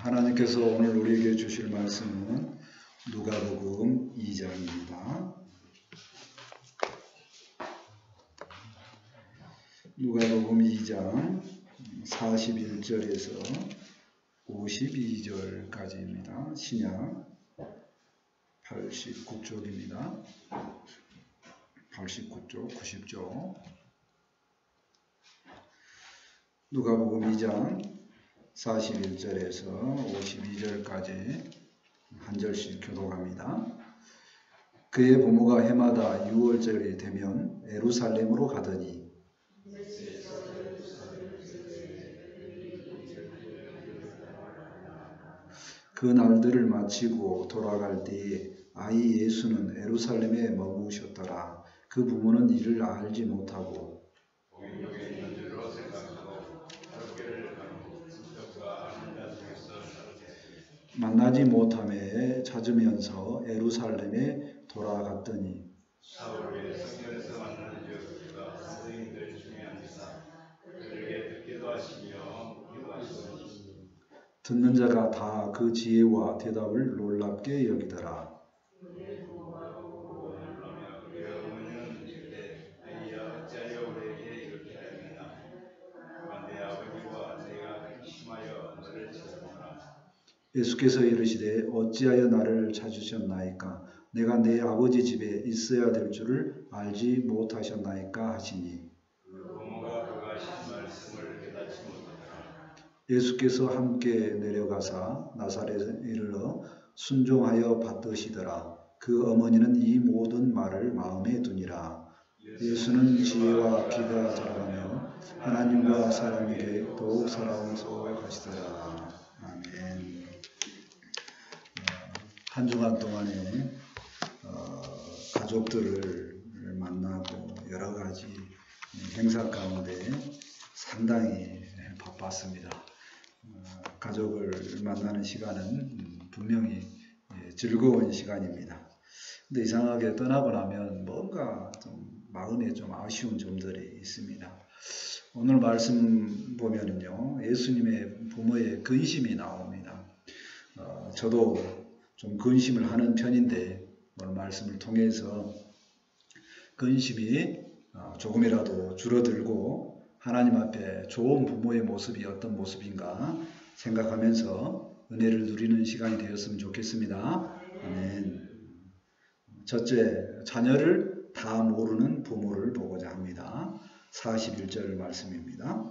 하나님께서 오늘 우리에게 주실 말씀은 누가복음 2장입니다. 누가복음 2장 41절에서 52절까지입니다. 신약 89쪽입니다. 89쪽, 90쪽. 누가복음 2장 41절에서 52절까지 한 절씩 교독합니다. 그의 부모가 해마다 6월절이 되면 예루살렘으로 가더니 그 날들을 마치고 돌아갈 때에 아이 예수는 예루살렘에 머무셨더라. 그 부모는 이를 알지 못하고 만나지 못함에 찾으면서 예루살렘에 돌아갔더니 사울의 성전에서 만나는 지역과 선생님들 중에 앉으사 그들에게 듣기도 하시며 미워하시더니 듣는 자가 다 그 지혜와 대답을 놀랍게 여기더라. 그의 어머니는 이르되 아이야 어찌하여 우리에게 이렇게 하였느냐 그가 내 아버지와 내가 근심하여 너를 찾았노라. 예수께서 이르시되 어찌하여 나를 찾으셨나이까 내가 내 아버지 집에 있어야 될 줄을 알지 못하셨나이까 하시니 그 부모가 그가 하신 말씀을 깨닫지 못하더라. 예수께서 함께 내려가사 나사렛에 이르러 순종하여 받드시더라. 그 어머니는 이 모든 말을 마음에 두니라. 예수는 지혜와 기가 자라가며 하나님과 사람에게 더욱 사랑스러워 가시더라. 아멘. 한 주간 동안에 가족들을 만나고 여러 가지 행사 가운데 상당히 바빴습니다. 가족을 만나는 시간은 분명히 즐거운 시간입니다. 근데 이상하게 떠나고 나면 뭔가 좀 마음에 좀 아쉬운 점들이 있습니다. 오늘 말씀 보면은요, 예수님의 부모의 근심이 나옵니다. 저도 좀 근심을 하는 편인데 오늘 말씀을 통해서 근심이 조금이라도 줄어들고 하나님 앞에 좋은 부모의 모습이 어떤 모습인가 생각하면서 은혜를 누리는 시간이 되었으면 좋겠습니다. 아멘. 첫째, 자녀를 다 모르는 부모를 보고자 합니다. 41절 말씀입니다.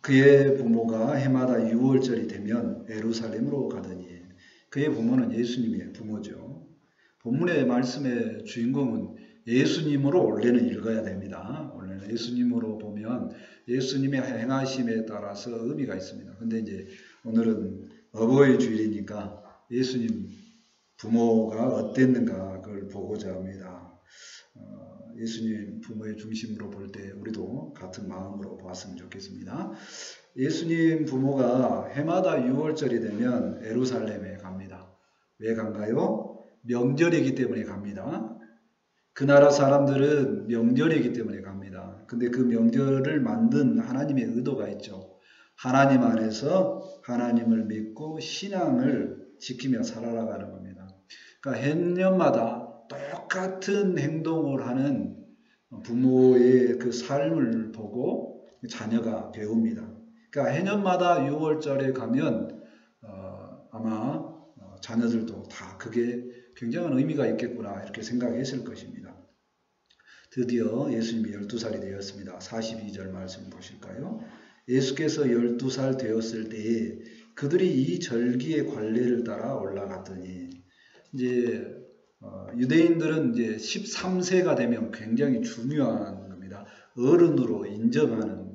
그의 부모가 해마다 6월절이 되면 예루살렘으로 가더니 그의 부모는 예수님의 부모죠. 본문의 말씀의 주인공은 예수님으로 원래는 읽어야 됩니다. 원래는 예수님으로 보면 예수님의 행하심에 따라서 의미가 있습니다. 근데 이제 오늘은 어버이 주일이니까 예수님 부모가 어땠는가 그걸 보고자 합니다. 예수님 부모의 중심으로 볼 때 우리도 같은 마음으로 보았으면 좋겠습니다. 예수님 부모가 해마다 6월절이 되면 예루살렘에 갑니다. 왜 간가요? 명절이기 때문에 갑니다. 그 나라 사람들은 명절이기 때문에 갑니다. 근데 그 명절을 만든 하나님의 의도가 있죠. 하나님 안에서 하나님을 믿고 신앙을 지키며 살아가는 겁니다. 그러니까 해년마다 똑같은 행동을 하는 부모의 그 삶을 보고 자녀가 배웁니다. 그러니까 해년마다 6월절에 가면 아마 자녀들도 다 그게 굉장한 의미가 있겠구나 이렇게 생각했을 것입니다. 드디어 예수님이 12살이 되었습니다. 42절 말씀 보실까요? 예수께서 12살 되었을 때에 그들이 이 절기의 관례를 따라 올라갔더니 이제 유대인들은 이제 13세가 되면 굉장히 중요한 겁니다. 어른으로 인정하는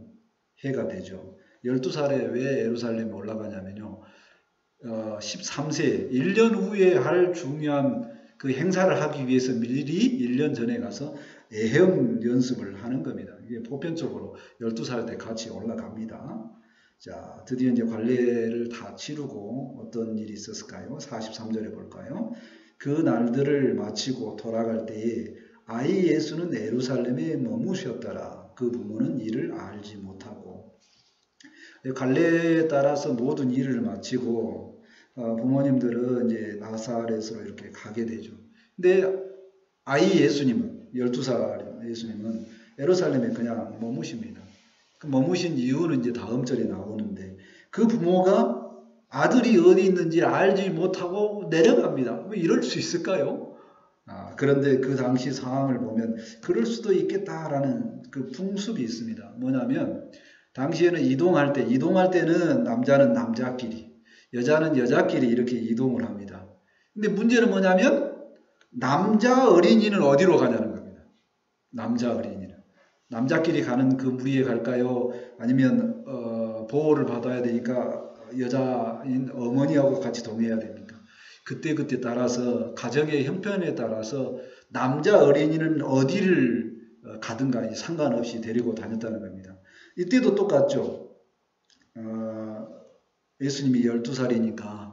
해가 되죠. 12살에 왜 예루살렘에 올라가냐면요. 13세, 1년 후에 할 중요한 그 행사를 하기 위해서 미리 1년 전에 가서 애형 연습을 하는 겁니다. 이게 보편적으로 12살 때 같이 올라갑니다. 자, 드디어 이제 관례를 다 치르고 어떤 일이 있었을까요? 43절에 볼까요? 그 날들을 마치고 돌아갈 때에 아이 예수는 예루살렘에 머무셨더라. 그 부모는 이를 알지 못하고 관례에 따라서 모든 일을 마치고 부모님들은 이제 나사렛으로 이렇게 가게 되죠. 근데 아이 예수님은 12살 예수님은 예루살렘에 그냥 머무십니다. 그 머무신 이유는 이제 다음 절에 나오는데 그 부모가 아들이 어디 있는지 알지 못하고 내려갑니다. 뭐 이럴 수 있을까요? 그런데 그 당시 상황을 보면 그럴 수도 있겠다라는 그 풍습이 있습니다. 뭐냐면 당시에는 이동할 때는 남자는 남자끼리, 여자는 여자끼리 이렇게 이동을 합니다. 근데 문제는 뭐냐면 남자 어린이는 어디로 가냐는 겁니다. 남자 어린이는. 남자끼리 가는 그 무리에 갈까요? 아니면 보호를 받아야 되니까 여자인 어머니하고 같이 동해야 됩니까? 그때 따라서 가정의 형편에 따라서 남자 어린이는 어디를 가든가 상관없이 데리고 다녔다는 겁니다. 이때도 똑같죠. 예수님이 12살이니까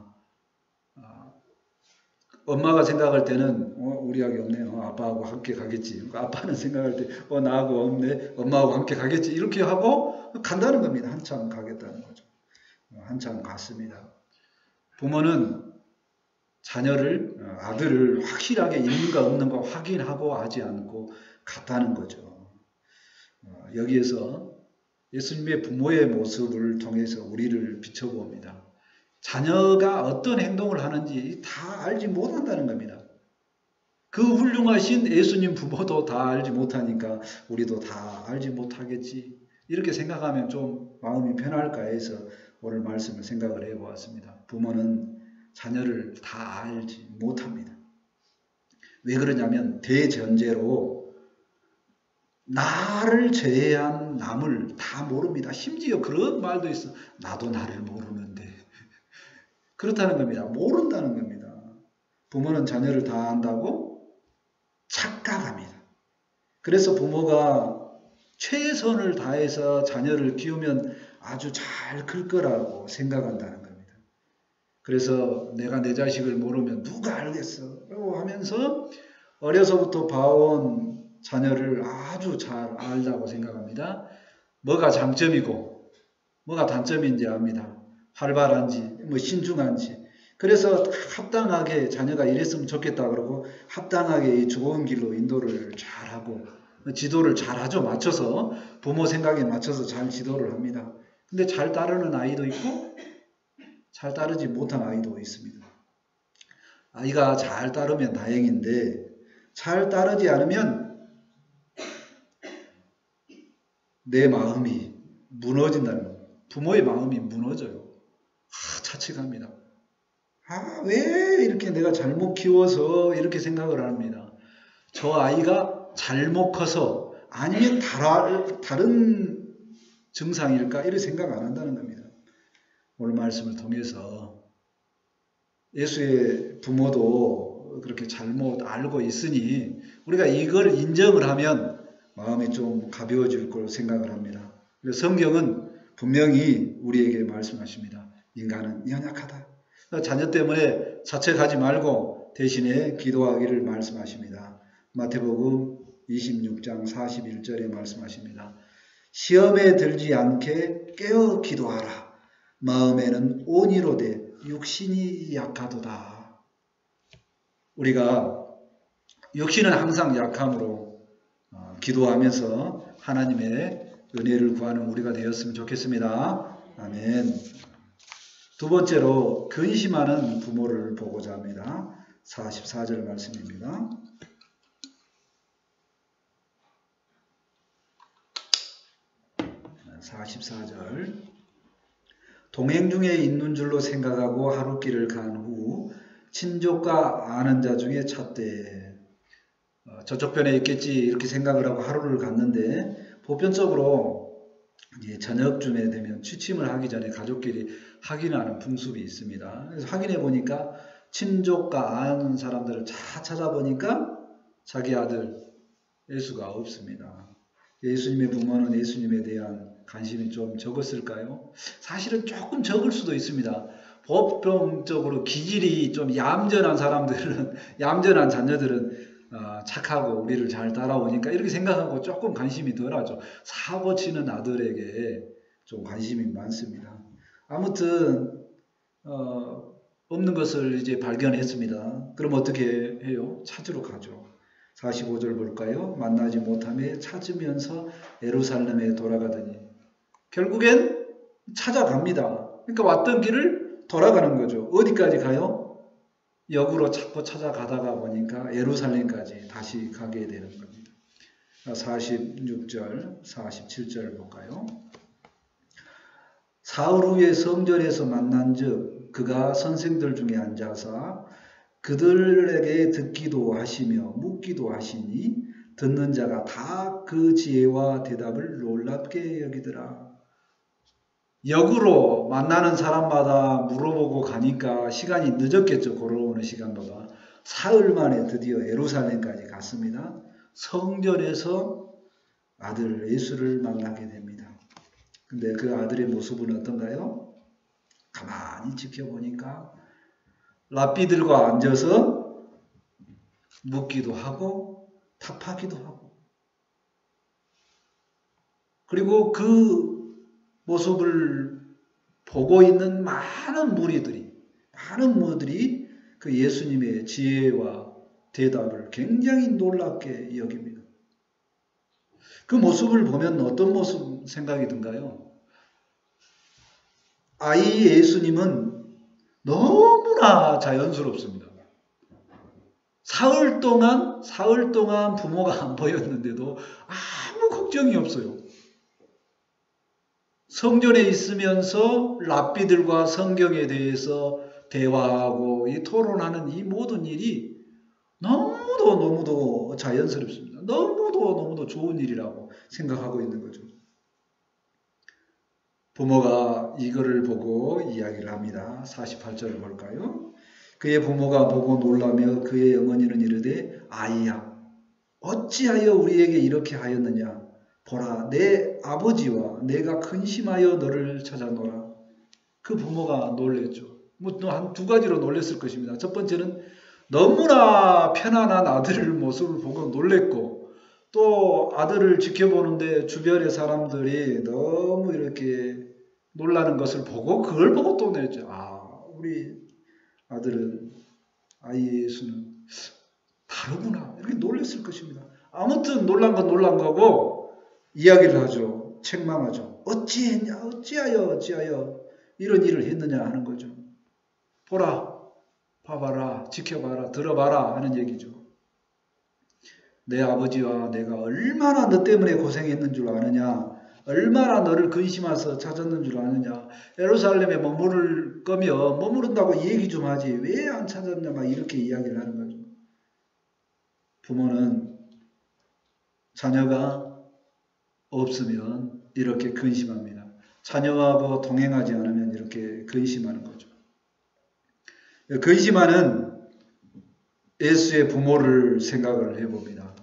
엄마가 생각할 때는 우리 아기 없네. 아빠하고 함께 가겠지. 아빠는 생각할 때 나하고 없네. 엄마하고 함께 가겠지. 이렇게 하고 간다는 겁니다. 한참 가겠다는 거죠. 한참 갔습니다. 부모는 자녀를 아들을 확실하게 있는가 없는가 확인하고 하지 않고 갔다는 거죠. 여기에서 예수님의 부모의 모습을 통해서 우리를 비춰봅니다. 자녀가 어떤 행동을 하는지 다 알지 못한다는 겁니다. 그 훌륭하신 예수님 부모도 다 알지 못하니까 우리도 다 알지 못하겠지. 이렇게 생각하면 좀 마음이 편할까 해서 오늘 말씀을 생각을 해보았습니다. 부모는 자녀를 다 알지 못합니다. 왜 그러냐면 대전제로 나를 제외한 남을 다 모릅니다. 심지어 그런 말도 있어. 나도 나를 모르는데. 그렇다는 겁니다. 모른다는 겁니다. 부모는 자녀를 다 안다고 착각합니다. 그래서 부모가 최선을 다해서 자녀를 키우면 아주 잘 클 거라고 생각한다는 겁니다. 그래서 내가 내 자식을 모르면 누가 알겠어? 라고 하면서 어려서부터 봐온 자녀를 아주 잘 알다고 생각합니다. 뭐가 장점이고 뭐가 단점인지 압니다. 활발한지 신중한지. 그래서 합당하게 자녀가 이랬으면 좋겠다 그러고 합당하게 좋은 길로 인도를 잘하고 지도를 잘하죠. 맞춰서 부모 생각에 맞춰서 잘 지도를 합니다. 근데 잘 따르는 아이도 있고 잘 따르지 못한 아이도 있습니다. 아이가 잘 따르면 다행인데 잘 따르지 않으면 내 마음이 무너진다는 거예요. 부모의 마음이 무너져요. 자책합니다. 왜 이렇게 내가 잘못 키워서 이렇게 생각을 합니다. 저 아이가 잘못 커서 아니면 다른 증상일까 이렇게 생각 안 한다는 겁니다. 오늘 말씀을 통해서 예수의 부모도 그렇게 잘못 알고 있으니 우리가 이걸 인정을 하면 마음이 좀 가벼워질 걸 생각을 합니다. 성경은 분명히 우리에게 말씀하십니다. 인간은 연약하다. 자녀 때문에 자책하지 말고 대신에 기도하기를 말씀하십니다. 마태복음 26장 41절에 말씀하십니다. 시험에 들지 않게 깨어 기도하라. 마음에는 온이로되 육신이 약하도다. 우리가 육신은 항상 약함으로 기도하면서 하나님의 은혜를 구하는 우리가 되었으면 좋겠습니다. 아멘. 두 번째로 근심하는 부모를 보고자 합니다. 44절 말씀입니다. 44절 동행 중에 있는 줄로 생각하고 하루길을 간 후 친족과 아는 자 중에 찾되 저쪽 편에 있겠지 이렇게 생각을 하고 하루를 갔는데 보편적으로 이제 저녁쯤에 되면 취침을 하기 전에 가족끼리 확인하는 풍습이 있습니다. 그래서 확인해 보니까 친족과 아는 사람들을 다 찾아보니까 자기 아들 예수가 없습니다. 예수님의 부모는 예수님에 대한 관심이 좀 적었을까요? 사실은 조금 적을 수도 있습니다. 보편적으로 기질이 좀 얌전한 사람들은, 얌전한 자녀들은 착하고 우리를 잘 따라오니까 이렇게 생각하고 조금 관심이 덜하죠. 사고 치는 아들에게 좀 관심이 많습니다. 아무튼 없는 것을 이제 발견했습니다. 그럼 어떻게 해요? 찾으러 가죠. 45절 볼까요? 만나지 못하며 찾으면서 예루살렘에 돌아가더니 결국엔 찾아갑니다. 그러니까 왔던 길을 돌아가는 거죠. 어디까지 가요? 역으로 자꾸 찾아가다가 보니까 예루살렘까지 다시 가게 되는 겁니다. 46절, 47절 볼까요? 사흘 후에 성전에서 만난즉 그가 선생들 중에 앉아서 그들에게 듣기도 하시며 묻기도 하시니 듣는 자가 다 그 지혜와 대답을 놀랍게 여기더라. 역으로 만나는 사람마다 물어보고 가니까 시간이 늦었겠죠. 걸어오는 시간보다. 사흘 만에 드디어 예루살렘까지 갔습니다. 성전에서 아들 예수를 만나게 됩니다. 근데 그 아들의 모습은 어떤가요? 가만히 지켜보니까 랍비들과 앉아서 묻기도 하고 답하기도 하고 그리고 그 모습을 보고 있는 많은 무리들이 그 예수님의 지혜와 대답을 굉장히 놀랍게 여깁니다. 그 모습을 보면 어떤 모습 생각이 든가요? 아이 예수님은 너무나 자연스럽습니다. 사흘 동안 부모가 안 보였는데도 아무 걱정이 없어요. 성전에 있으면서 랍비들과 성경에 대해서 대화하고 이 토론하는 이 모든 일이 너무도 자연스럽습니다. 너무도 좋은 일이라고 생각하고 있는 거죠. 부모가 이거를 보고 이야기를 합니다. 48절을 볼까요? 그의 부모가 보고 놀라며 그의 어머니는 이르되 아이야 어찌하여 우리에게 이렇게 하였느냐 보라 내 아버지와 내가 근심하여 너를 찾아노라. 그 부모가 놀랬죠. 한 두 가지로 놀랬을 것입니다. 첫 번째는 너무나 편안한 아들의 모습을 보고 놀랬고 또 아들을 지켜보는데 주변의 사람들이 너무 이렇게 놀라는 것을 보고 그걸 보고 또 놀랬죠. 우리 아들은 아이 예수는 다르구나 이렇게 놀랬을 것입니다. 아무튼 놀란 건 놀란 거고 이야기를 하죠. 책망하죠. 어찌하여 이런 일을 했느냐 하는 거죠. 보라, 봐봐라, 지켜봐라, 들어봐라 하는 얘기죠. 내 아버지와 내가 얼마나 너 때문에 고생했는 줄 아느냐. 얼마나 너를 근심해서 찾았는 줄 아느냐. 예루살렘에 머무를 거면 머무른다고 얘기 좀 하지. 왜 안 찾았냐 막 이렇게 이야기를 하는 거죠. 부모는 자녀가 없으면 이렇게 근심합니다. 자녀하고 동행하지 않으면 이렇게 근심하는 거죠. 근심하는 예수의 부모를 생각을 해봅니다.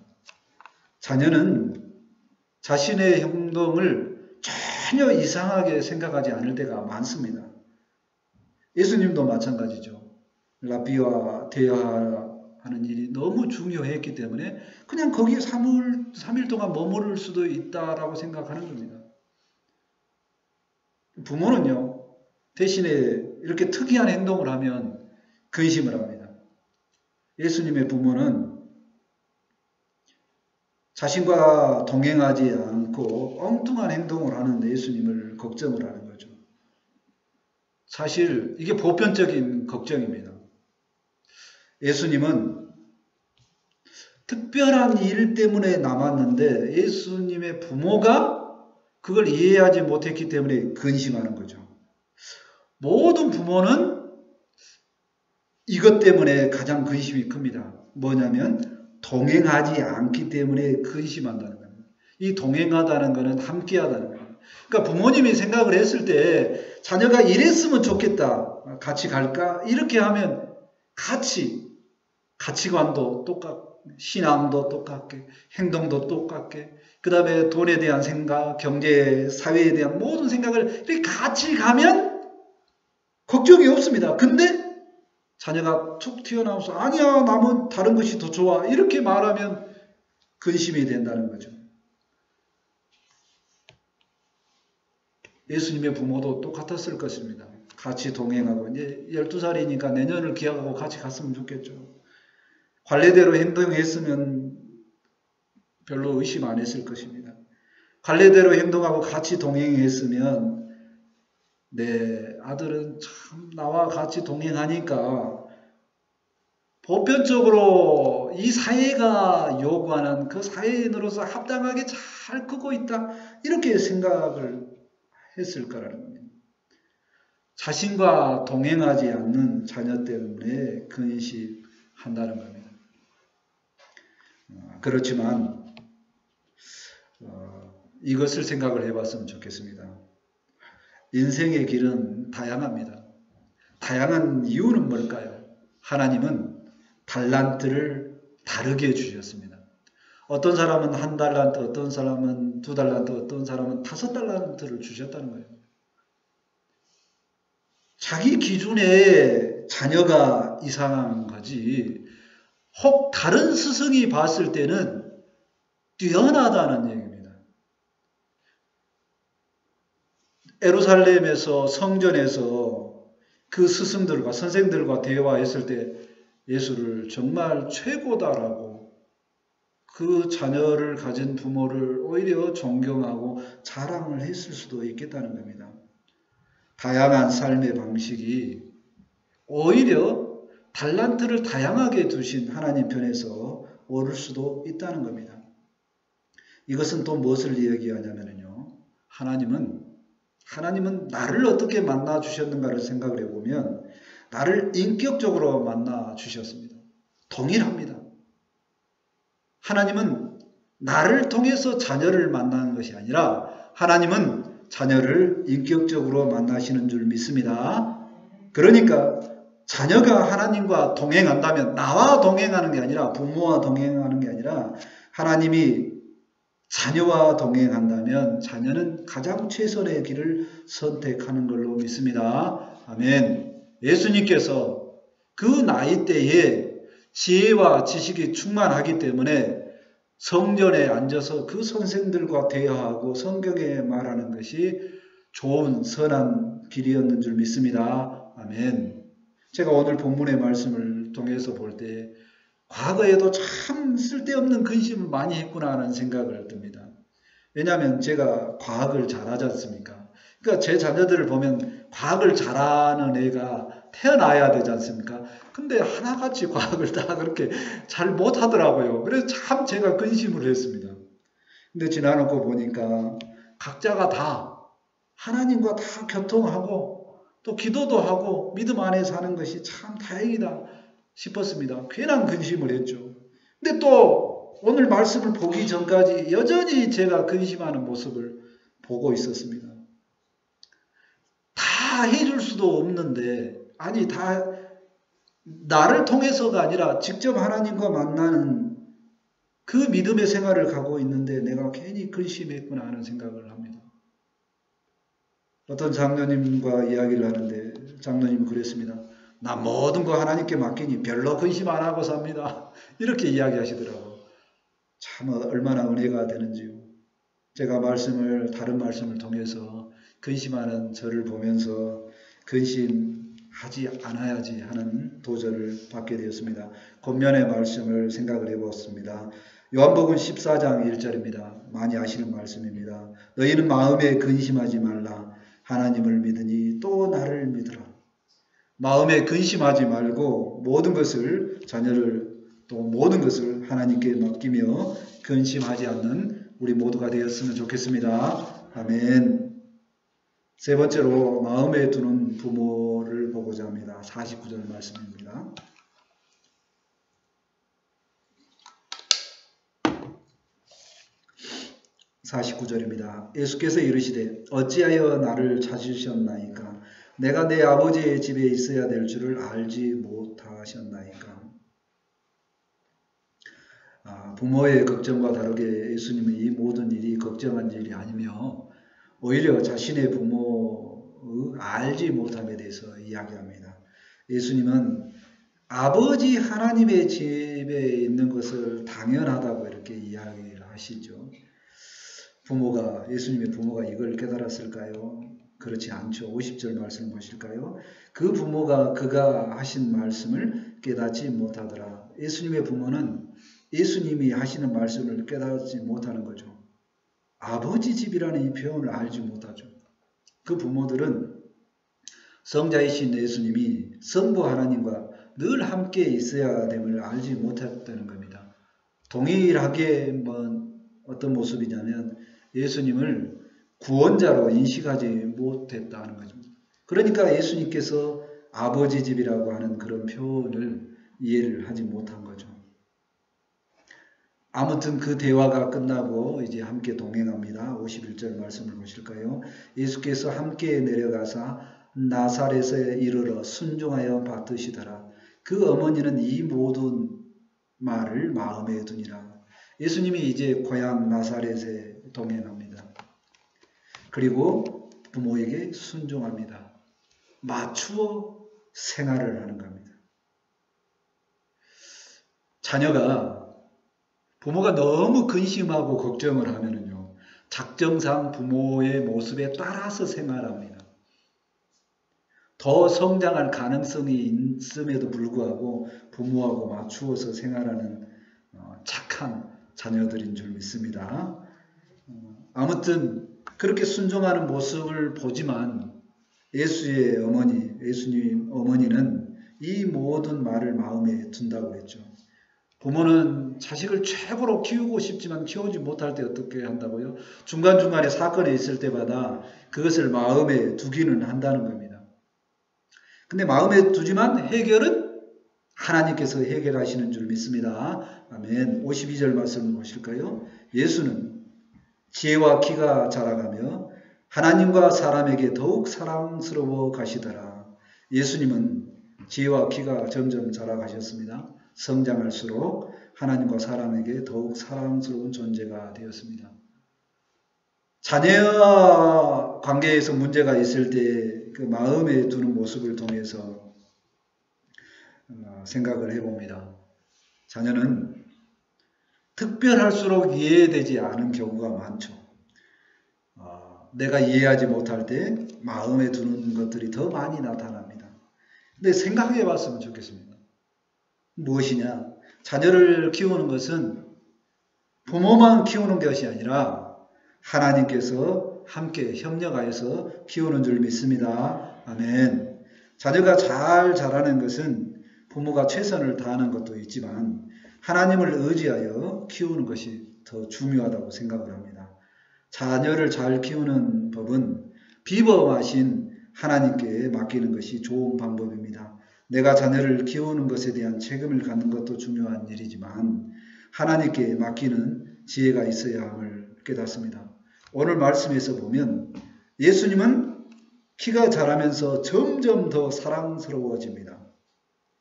자녀는 자신의 행동을 전혀 이상하게 생각하지 않을 때가 많습니다. 예수님도 마찬가지죠. 랍비와 대화하는 일이 너무 중요했기 때문에 그냥 거기에 3일 동안 머무를 수도 있다라고 생각하는 겁니다. 부모는요, 대신에 이렇게 특이한 행동을 하면 근심을 합니다. 예수님의 부모는 자신과 동행하지 않고 엉뚱한 행동을 하는 예수님을 걱정을 하는 거죠. 사실 이게 보편적인 걱정입니다. 예수님은 특별한 일 때문에 남았는데 예수님의 부모가 그걸 이해하지 못했기 때문에 근심하는 거죠. 모든 부모는 이것 때문에 가장 근심이 큽니다. 뭐냐면 동행하지 않기 때문에 근심한다는 겁니다. 이 동행하다는 것은 함께하다는 겁니다. 그러니까 부모님이 생각을 했을 때 자녀가 이랬으면 좋겠다. 같이 갈까? 이렇게 하면 가치관도 똑같고 신앙도 똑같게 행동도 똑같게 그 다음에 돈에 대한 생각, 경제, 사회에 대한 모든 생각을 이렇게 같이 가면 걱정이 없습니다. 근데 자녀가 툭 튀어나와서 아니야 남은 다른 것이 더 좋아 이렇게 말하면 근심이 된다는 거죠. 예수님의 부모도 똑같았을 것입니다. 같이 동행하고 이제 12살이니까 내년을 기약하고 같이 갔으면 좋겠죠. 관례대로 행동했으면 별로 의심 안 했을 것입니다. 관례대로 행동하고 같이 동행했으면 내 아들은 참 나와 같이 동행하니까 보편적으로 이 사회가 요구하는 그 사회인으로서 합당하게 잘 크고 있다. 이렇게 생각을 했을 거라는 겁니다. 자신과 동행하지 않는 자녀 때문에 근심한다는 겁니다. 그렇지만 이것을 생각을 해봤으면 좋겠습니다. 인생의 길은 다양합니다. 다양한 이유는 뭘까요? 하나님은 달란트를 다르게 주셨습니다. 어떤 사람은 1달란트, 어떤 사람은 2달란트, 어떤 사람은 5달란트를 주셨다는 거예요. 자기 기준에 자녀가 이상한 거지, 혹 다른 스승이 봤을 때는 뛰어나다는 얘기입니다. 예루살렘에서 성전에서 그 스승들과 선생들과 대화했을 때 예수를 정말 최고다라고 그 자녀를 가진 부모를 오히려 존경하고 자랑을 했을 수도 있겠다는 겁니다. 다양한 삶의 방식이 오히려 달란트를 다양하게 두신 하나님 편에서 옳을 수도 있다는 겁니다. 이것은 또 무엇을 이야기하냐면요. 하나님은 나를 어떻게 만나 주셨는가를 생각을 해보면 나를 인격적으로 만나 주셨습니다. 동일합니다. 하나님은 나를 통해서 자녀를 만나는 것이 아니라 하나님은 자녀를 인격적으로 만나시는 줄 믿습니다. 그러니까 자녀가 하나님과 동행한다면 나와 동행하는 게 아니라 부모와 동행하는 게 아니라 하나님이 자녀와 동행한다면 자녀는 가장 최선의 길을 선택하는 걸로 믿습니다. 아멘. 예수님께서 그 나이대에 지혜와 지식이 충만하기 때문에 성전에 앉아서 그 선생들과 대화하고 성경에 말하는 것이 좋은 선한 길이었는 줄 믿습니다. 아멘. 제가 오늘 본문의 말씀을 통해서 볼 때 과거에도 참 쓸데없는 근심을 많이 했구나 하는 생각을 듭니다. 왜냐하면 제가 과학을 잘하지 않습니까? 그러니까 제 자녀들을 보면 과학을 잘하는 애가 태어나야 되지 않습니까? 근데 하나같이 과학을 다 그렇게 잘 못하더라고요. 그래서 참 제가 근심을 했습니다. 근데 지나놓고 보니까 각자가 다 하나님과 다 교통하고 또 기도도 하고 믿음 안에 사는 것이 참 다행이다 싶었습니다. 괜한 근심을 했죠. 근데 또 오늘 말씀을 보기 전까지 여전히 제가 근심하는 모습을 보고 있었습니다. 다 해줄 수도 없는데, 아니 다 나를 통해서가 아니라 직접 하나님과 만나는 그 믿음의 생활을 가고 있는데 내가 괜히 근심했구나 하는 생각을 합니다. 어떤 장로님과 이야기를 하는데 장로님은 그랬습니다. 나 모든 거 하나님께 맡기니 별로 근심 안 하고 삽니다. 이렇게 이야기하시더라고요. 참 얼마나 은혜가 되는지요. 제가 다른 말씀을 통해서 근심하는 저를 보면서 근심하지 않아야지 하는 도전을 받게 되었습니다. 권면의 말씀을 생각을 해보았습니다. 요한복음 14장 1절입니다. 많이 아시는 말씀입니다. 너희는 마음에 근심하지 말라. 하나님을 믿으니 또 나를 믿으라. 마음에 근심하지 말고 모든 것을 모든 것을 하나님께 맡기며 근심하지 않는 우리 모두가 되었으면 좋겠습니다. 아멘. 세 번째로 마음에 두는 부모를 보고자 합니다. 49절 말씀입니다. 예수께서 이르시되 어찌하여 나를 찾으셨나이까? 내가 내 아버지의 집에 있어야 될 줄을 알지 못하셨나이까? 부모의 걱정과 다르게 예수님은 이 모든 일이 걱정한 일이 아니며 오히려 자신의 부모의 알지 못함에 대해서 이야기합니다. 예수님은 아버지 하나님의 집에 있는 것을 당연하다고 이렇게 이야기를 하시죠. 예수님의 부모가 이걸 깨달았을까요? 그렇지 않죠. 50절 말씀을 보실까요? 그 부모가 그가 하신 말씀을 깨닫지 못하더라. 예수님의 부모는 예수님이 하시는 말씀을 깨닫지 못하는 거죠. 아버지 집이라는 이 표현을 알지 못하죠. 그 부모들은 성자이신 예수님이 성부 하나님과 늘 함께 있어야 됨을 알지 못했다는 겁니다. 동일하게 어떤 모습이냐면 예수님을 구원자로 인식하지 못했다는 거죠. 그러니까 예수님께서 아버지 집이라고 하는 그런 표현을 이해를 하지 못한 거죠. 아무튼 그 대화가 끝나고 이제 함께 동행합니다. 51절 말씀을 보실까요? 예수께서 함께 내려가사 나사렛에 이르러 순종하여 받으시더라. 그 어머니는 이 모든 말을 마음에 두니라. 예수님이 이제 고향 나사렛에 동행합니다. 그리고 부모에게 순종합니다. 맞추어 생활을 하는 겁니다. 자녀가 부모가 너무 근심하고 걱정을 하면은요, 작정상 부모의 모습에 따라서 생활합니다. 더 성장할 가능성이 있음에도 불구하고 부모하고 맞추어서 생활하는 착한 자녀들인 줄 믿습니다. 아무튼 그렇게 순종하는 모습을 보지만 예수님 어머니는 이 모든 말을 마음에 둔다고 했죠. 부모는 자식을 최고로 키우고 싶지만 키우지 못할 때 어떻게 한다고요? 중간중간에 사건이 있을 때마다 그것을 마음에 두기는 한다는 겁니다. 근데 마음에 두지만 해결은 하나님께서 해결하시는 줄 믿습니다. 아멘. 52절 말씀을 보실까요? 예수는 지혜와 키가 자라가며 하나님과 사람에게 더욱 사랑스러워 가시더라. 예수님은 지혜와 키가 점점 자라가셨습니다. 성장할수록 하나님과 사람에게 더욱 사랑스러운 존재가 되었습니다. 자녀와 관계에서 문제가 있을 때 그 마음에 두는 모습을 통해서 생각을 해봅니다. 자녀는 특별할수록 이해되지 않은 경우가 많죠. 내가 이해하지 못할 때 마음에 두는 것들이 더 많이 나타납니다. 근데 생각해 봤으면 좋겠습니다. 무엇이냐? 자녀를 키우는 것은 부모만 키우는 것이 아니라 하나님께서 함께 협력하여서 키우는 줄 믿습니다. 아멘. 자녀가 잘 자라는 것은 부모가 최선을 다하는 것도 있지만 하나님을 의지하여 키우는 것이 더 중요하다고 생각을 합니다. 자녀를 잘 키우는 법은 비범하신 하나님께 맡기는 것이 좋은 방법입니다. 내가 자녀를 키우는 것에 대한 책임을 갖는 것도 중요한 일이지만 하나님께 맡기는 지혜가 있어야 함을 깨닫습니다. 오늘 말씀에서 보면 예수님은 키가 자라면서 점점 더 사랑스러워집니다.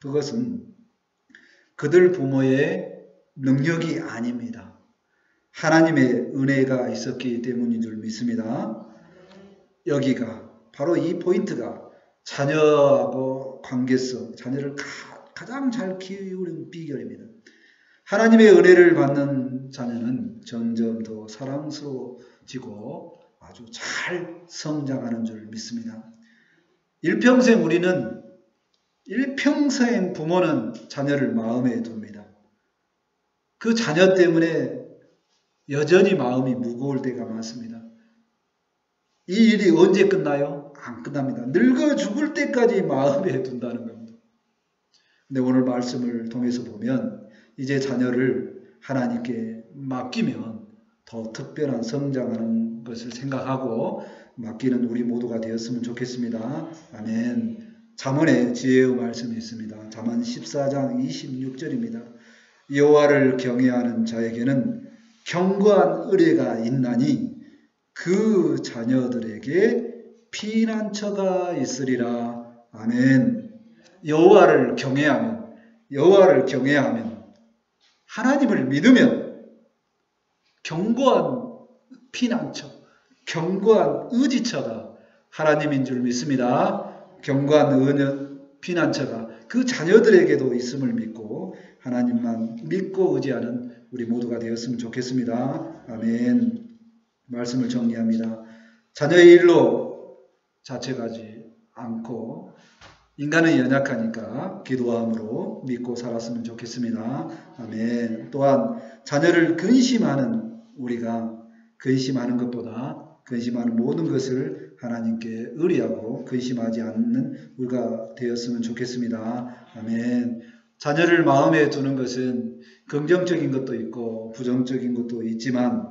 그것은 그들 부모의 능력이 아닙니다. 하나님의 은혜가 있었기 때문인 줄 믿습니다. 여기가 바로 이 포인트가 자녀하고 관계성, 자녀를 가장 잘 키우는 비결입니다. 하나님의 은혜를 받는 자녀는 점점 더 사랑스러워지고 아주 잘 성장하는 줄 믿습니다. 일평생 부모는 자녀를 마음에 둡니다. 그 자녀 때문에 여전히 마음이 무거울 때가 많습니다. 이 일이 언제 끝나요? 안 끝납니다. 늙어 죽을 때까지 마음에 둔다는 겁니다. 근데 오늘 말씀을 통해서 보면 이제 자녀를 하나님께 맡기면 더 특별한 성장하는 것을 생각하고 맡기는 우리 모두가 되었으면 좋겠습니다. 아멘. 잠언의 지혜의 말씀이 있습니다. 잠언 14장 26절입니다. 여호와를 경외하는 자에게는 견고한 의뢰가 있나니 그 자녀들에게 피난처가 있으리라. 아멘. 여호와를 경외하면 하나님을 믿으면 견고한 피난처, 견고한 의지처가 하나님인 줄 믿습니다. 견고한 피난처가 그 자녀들에게도 있음을 믿고 하나님만 믿고 의지하는 우리 모두가 되었으면 좋겠습니다. 아멘. 말씀을 정리합니다. 자녀의 일로 자책하지 않고 인간은 연약하니까 기도함으로 믿고 살았으면 좋겠습니다. 아멘. 또한 자녀를 근심하는 우리가 근심하는 것보다 근심하는 모든 것을 하나님께 의뢰하고 근심하지 않는 우리가 되었으면 좋겠습니다. 아멘. 자녀를 마음에 두는 것은 긍정적인 것도 있고 부정적인 것도 있지만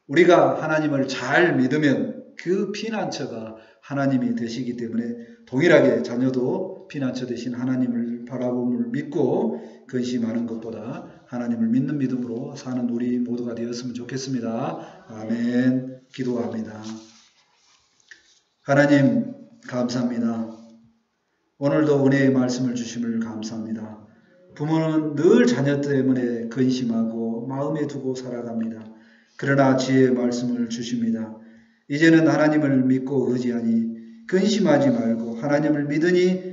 우리가 하나님을 잘 믿으면 그 피난처가 하나님이 되시기 때문에 동일하게 자녀도 피난처 되신 하나님을 바라봄을 믿고 근심하는 것보다 하나님을 믿는 믿음으로 사는 우리 모두가 되었으면 좋겠습니다. 아멘. 기도합니다. 하나님 감사합니다. 오늘도 은혜의 말씀을 주심을 감사합니다. 부모는 늘 자녀 때문에 근심하고 마음에 두고 살아갑니다. 그러나 지혜의 말씀을 주십니다. 이제는 하나님을 믿고 의지하니 근심하지 말고 하나님을 믿으니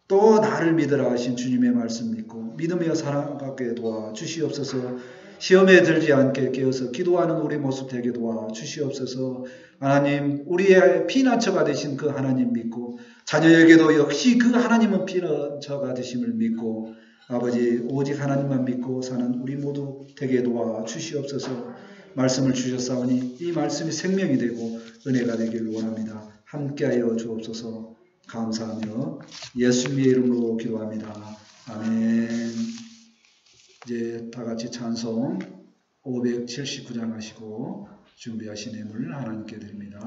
또 나를 믿으라 하신 주님의 말씀 믿고 믿으며 살아가게 도와주시옵소서. 시험에 들지 않게 깨어서 기도하는 우리 모습 되게 도와주시옵소서. 하나님 우리의 피난처가 되신 그 하나님 믿고 자녀에게도 역시 그 하나님은 피난처가 되심을 믿고 아버지 오직 하나님만 믿고 사는 우리 모두 되게 도와주시옵소서. 말씀을 주셨사오니 이 말씀이 생명이 되고 은혜가 되길 원합니다. 함께하여 주옵소서. 감사하며 예수님의 이름으로 기도합니다. 아멘. 이제 다같이 찬송 579장 하시고 준비하신 예물 하나님께 드립니다.